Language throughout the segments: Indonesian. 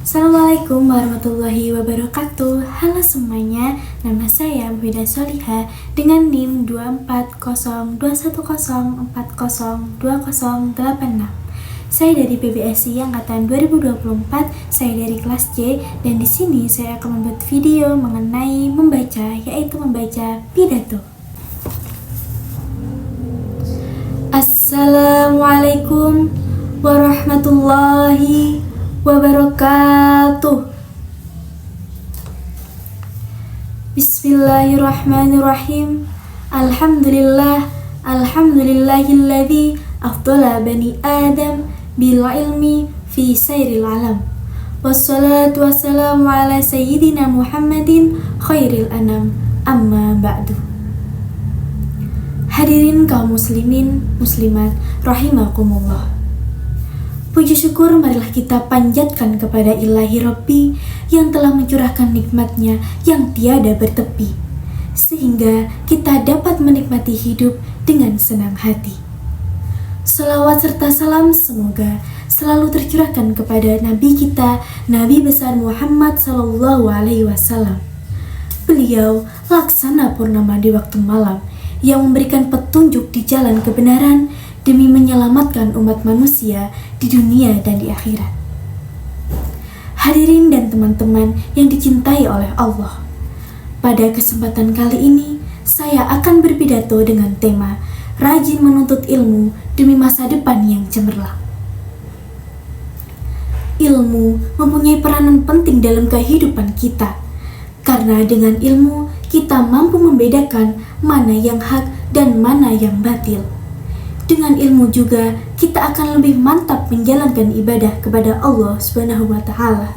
Assalamualaikum warahmatullahi wabarakatuh. Halo semuanya, nama saya Mufidah Soliha dengan NIM 24021040208. Saya dari PBSI angkatan 2024, saya dari kelas C, dan di sini saya akan membuat video mengenai membaca, yaitu membaca pidato. Assalamualaikum warahmatullahi wabarakatuh. Bismillahirrahmanirrahim. Alhamdulillahilladzi afdala bani Adam bil ilmi fi sairil alam. Wassalatu wassalamu ala sayyidina Muhammadin khairil anam. Amma ba'du. Hadirin kaum muslimin, muslimat, rahimakumullah. Puji syukur marilah kita panjatkan kepada Ilahi Rabbi yang telah mencurahkan nikmatnya yang tiada bertepi, sehingga kita dapat menikmati hidup dengan senang hati. Salawat serta salam semoga selalu tercurahkan kepada Nabi kita, Nabi besar Muhammad SAW. Beliau laksana purnama di waktu malam yang memberikan petunjuk di jalan kebenaran demi menyelamatkan umat manusia di dunia dan di akhirat. Hadirin dan teman-teman yang dicintai oleh Allah, pada kesempatan kali ini saya akan berpidato dengan tema rajin menuntut ilmu demi masa depan yang cemerlang. Ilmu mempunyai peranan penting dalam kehidupan kita, karena dengan ilmu kita mampu membedakan mana yang hak dan mana yang batil. Dengan ilmu juga kita akan lebih mantap menjalankan ibadah kepada Allah Subhanahu wa Ta'ala.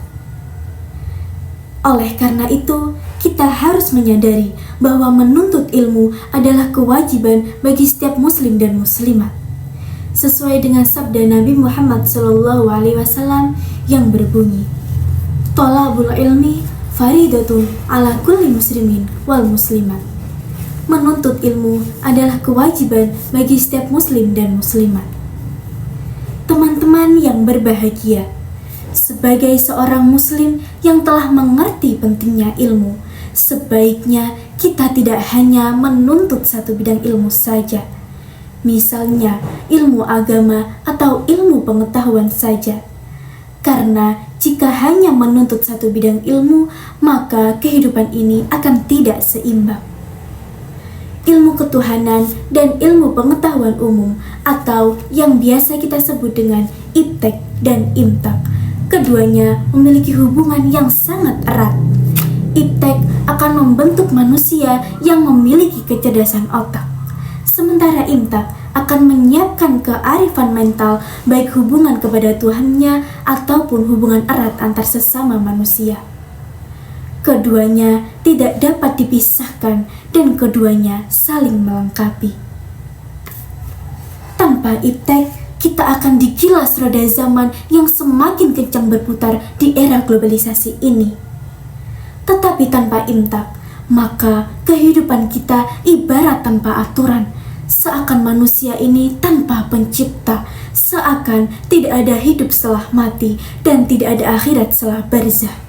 Oleh karena itu, kita harus menyadari bahwa menuntut ilmu adalah kewajiban bagi setiap muslim dan muslimat. Sesuai dengan sabda Nabi Muhammad SAW yang berbunyi, "Thalabul ilmi faridatun ala kulli muslimin wal muslimat." Menuntut ilmu adalah kewajiban bagi setiap muslim dan muslimat. Teman-teman yang berbahagia, sebagai seorang muslim yang telah mengerti pentingnya ilmu, sebaiknya kita tidak hanya menuntut satu bidang ilmu saja, misalnya ilmu agama atau ilmu pengetahuan saja. Karena jika hanya menuntut satu bidang ilmu, maka kehidupan ini akan tidak seimbang. Ilmu ketuhanan dan ilmu pengetahuan umum atau yang biasa kita sebut dengan iptek dan imtak, keduanya memiliki hubungan yang sangat erat. Iptek akan membentuk manusia yang memiliki kecerdasan otak, sementara imtak akan menyiapkan kearifan mental, baik hubungan kepada Tuhannya ataupun hubungan erat antar sesama manusia. Keduanya tidak dapat dipisahkan dan keduanya saling melengkapi. Tanpa iptek, kita akan digilas roda zaman yang semakin kencang berputar di era globalisasi ini. Tetapi tanpa imtak, maka kehidupan kita ibarat tanpa aturan, seakan manusia ini tanpa pencipta, seakan tidak ada hidup setelah mati dan tidak ada akhirat setelah barzah.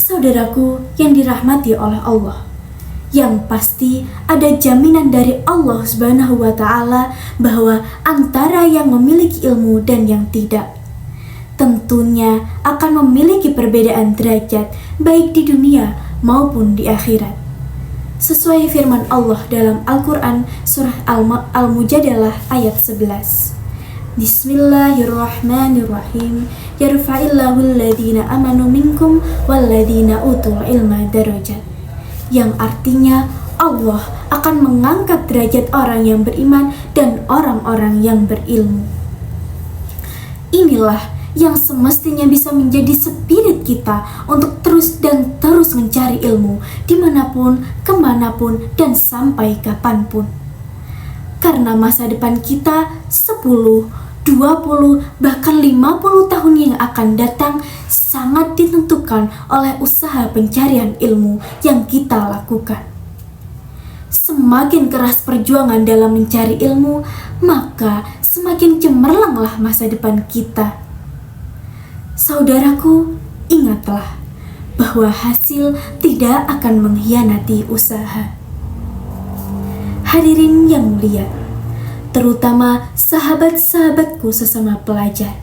Saudaraku yang dirahmati oleh Allah, yang pasti ada jaminan dari Allah Subhanahu wa Ta'ala bahwa antara yang memiliki ilmu dan yang tidak tentunya akan memiliki perbedaan derajat baik di dunia maupun di akhirat. Sesuai firman Allah dalam Al-Quran surah Al-Mujadalah ayat 11. Bismillahirrahmanirrahim. Yarfa'illahu alladhina amanu minkum walladhina utul ilma darajat. Yang artinya Allah akan mengangkat derajat orang yang beriman dan orang-orang yang berilmu. Inilah yang semestinya bisa menjadi spirit kita untuk terus dan terus mencari ilmu dimanapun, kemanapun, dan sampai kapanpun. Karena masa depan kita 10, 20, bahkan 50 tahun yang akan datang sangat ditentukan oleh usaha pencarian ilmu yang kita lakukan. Semakin keras perjuangan dalam mencari ilmu, maka semakin cemerlanglah masa depan kita. Saudaraku, ingatlah bahwa hasil tidak akan mengkhianati usaha. Hadirin yang mulia, terutama sahabat-sahabatku sesama pelajar,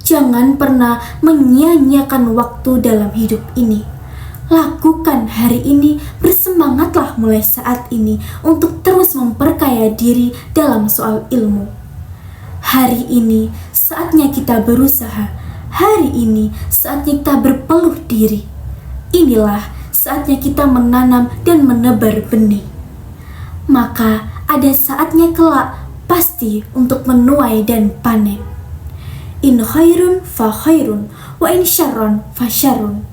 jangan pernah menyia-nyiakan waktu dalam hidup ini. Lakukan hari ini, bersemangatlah mulai saat ini untuk terus memperkaya diri dalam soal ilmu. Hari ini saatnya kita berusaha, hari ini saatnya kita berpeluh diri. Inilah saatnya kita menanam dan menebar benih. Maka ada saatnya kelak pasti untuk menuai dan panen. In khairun fa khairun, wa in syarrun fa syarrun.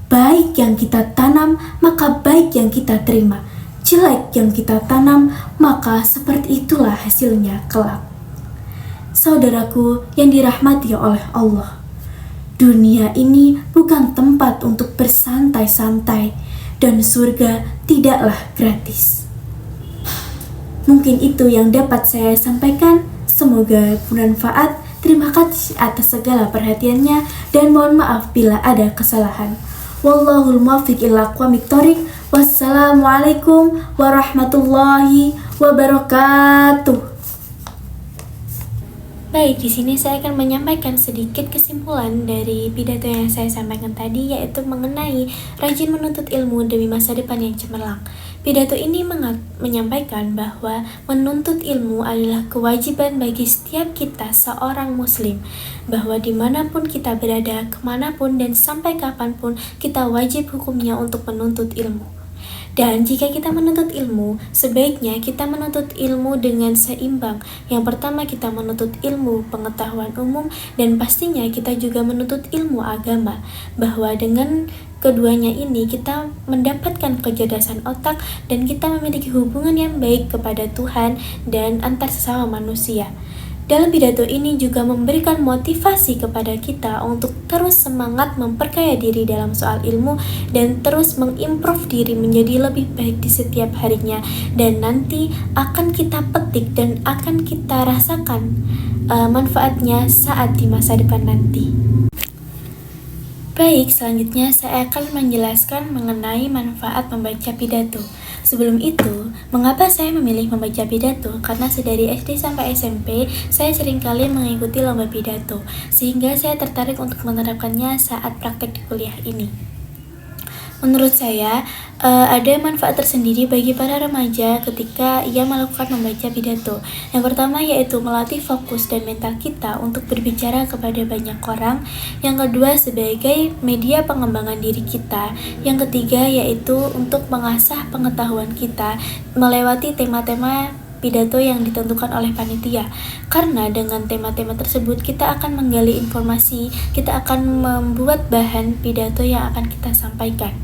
Baik yang kita tanam, maka baik yang kita terima. Jelek yang kita tanam, maka seperti itulah hasilnya kelak. Saudaraku yang dirahmati oleh Allah, dunia ini bukan tempat untuk bersantai-santai, dan surga tidaklah gratis. Mungkin itu yang dapat saya sampaikan. Semoga bermanfaat. Terima kasih atas segala perhatiannya dan mohon maaf bila ada kesalahan. Wallahul muwaffiq ila aqwamit thoriq. Wassalamualaikum warahmatullahi wabarakatuh. Baik, di sini saya akan menyampaikan sedikit kesimpulan dari pidato yang saya sampaikan tadi, yaitu mengenai rajin menuntut ilmu demi masa depan yang cemerlang. Pidato ini menyampaikan bahwa menuntut ilmu adalah kewajiban bagi setiap kita seorang muslim, bahwa dimanapun kita berada, kemanapun dan sampai kapanpun kita wajib hukumnya untuk menuntut ilmu. Dan jika kita menuntut ilmu, sebaiknya kita menuntut ilmu dengan seimbang. Yang pertama, kita menuntut ilmu pengetahuan umum, dan pastinya kita juga menuntut ilmu agama, bahwa dengan keduanya ini kita mendapatkan kecerdasan otak dan kita memiliki hubungan yang baik kepada Tuhan dan antar sesama manusia. Dalam pidato ini juga memberikan motivasi kepada kita untuk terus semangat memperkaya diri dalam soal ilmu dan terus mengimprove diri menjadi lebih baik di setiap harinya, dan nanti akan kita petik dan akan kita rasakan manfaatnya saat di masa depan nanti. Baik, selanjutnya saya akan menjelaskan mengenai manfaat membaca pidato. Sebelum itu, mengapa saya memilih membaca pidato? Karena sedari SD sampai SMP, saya seringkali mengikuti lomba pidato, sehingga saya tertarik untuk menerapkannya saat praktek di kuliah ini. Menurut saya, ada manfaat tersendiri bagi para remaja ketika ia melakukan membaca pidato. Yang pertama yaitu melatih fokus dan mental kita untuk berbicara kepada banyak orang. Yang kedua sebagai media pengembangan diri kita. Yang ketiga yaitu untuk mengasah pengetahuan kita melewati tema-tema pidato yang ditentukan oleh panitia. Karena dengan tema-tema tersebut kita akan menggali informasi, kita akan membuat bahan pidato yang akan kita sampaikan.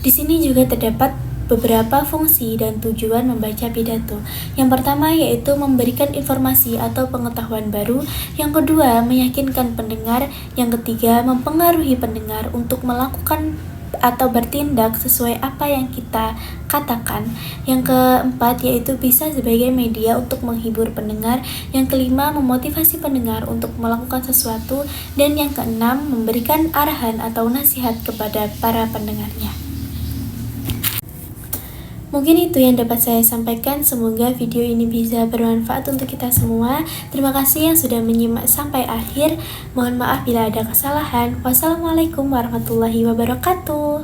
Di sini juga terdapat beberapa fungsi dan tujuan membaca pidato. Yang pertama yaitu memberikan informasi atau pengetahuan baru. Yang kedua, meyakinkan pendengar. Yang ketiga, mempengaruhi pendengar untuk melakukan atau bertindak sesuai apa yang kita katakan. Yang keempat yaitu bisa sebagai media untuk menghibur pendengar. Yang kelima, memotivasi pendengar untuk melakukan sesuatu. Dan yang keenam, memberikan arahan atau nasihat kepada para pendengarnya. Mungkin itu yang dapat saya sampaikan. Semoga video ini bisa bermanfaat untuk kita semua. Terima kasih yang sudah menyimak sampai akhir. Mohon maaf bila ada kesalahan. Wassalamualaikum warahmatullahi wabarakatuh.